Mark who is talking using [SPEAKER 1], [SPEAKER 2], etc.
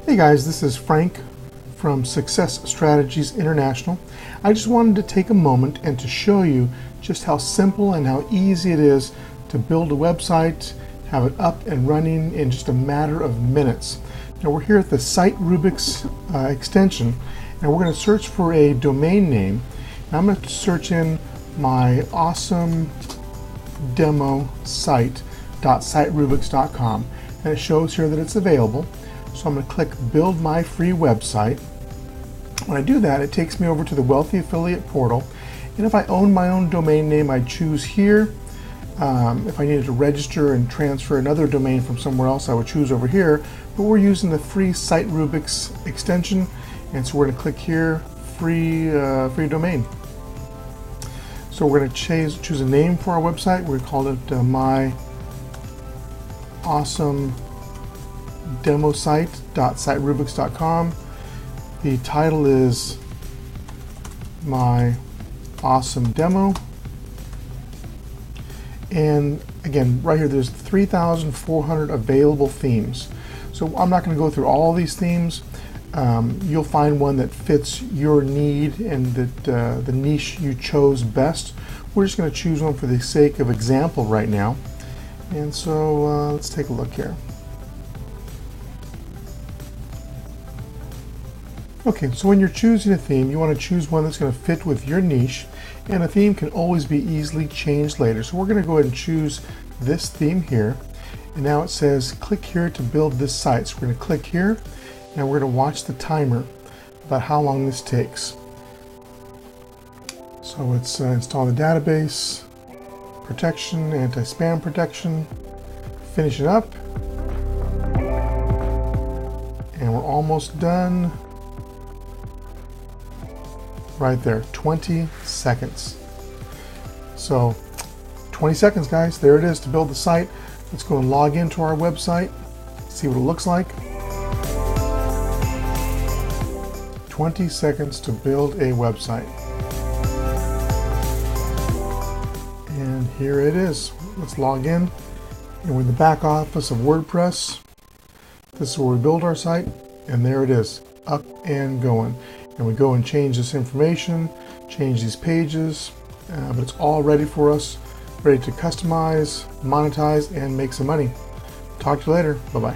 [SPEAKER 1] Hey guys, this is Frank from Success Strategies International. I just wanted to take a moment and to show you just how simple and how easy it is to build a website, have it up and running in just a matter of minutes. Now we're here at the Site Rubics extension, and we're going to search for a domain name. And I'm going to search in my awesome demo site.siterubics.com, and it shows here that it's available. So I'm going to click Build My Free Website. When I do that, it takes me over to the Wealthy Affiliate Portal. And if I own my own domain name, I choose here. If I needed to register and transfer another domain from somewhere else, I would choose over here. But we're using the free Site Rubics extension, and so we're going to click here, free domain. So we're going to choose a name for our website. We called it My Awesome Demo Site.siterubics.com. The title is My Awesome Demo. And again, right here, there's 3,400 available themes. So I'm not going to go through all these themes. You'll find one that fits your need and that the niche you chose best. We're just going to choose one for the sake of example right now. And so let's take a look here. Okay, so when you're choosing a theme, you want to choose one that's going to fit with your niche, and a theme can always be easily changed later. So we're going to go ahead and choose this theme here, and now it says click here to build this site. So we're going to click here, and we're going to watch the timer about how long this takes. So it's install the database, protection, anti-spam protection, finish it up, and we're almost done. Right there, 20 seconds. So 20 seconds, guys. There it is to build the site. Let's go and log into our website, see what it looks like. 20 seconds to build a website. And here it is. Let's log in. And we're in the back office of WordPress. This is where we build our site, and there it is, up and going. And we go and change this information, change these pages, but it's all ready for us, ready to customize, monetize, and make some money. Talk to you later. Bye-bye.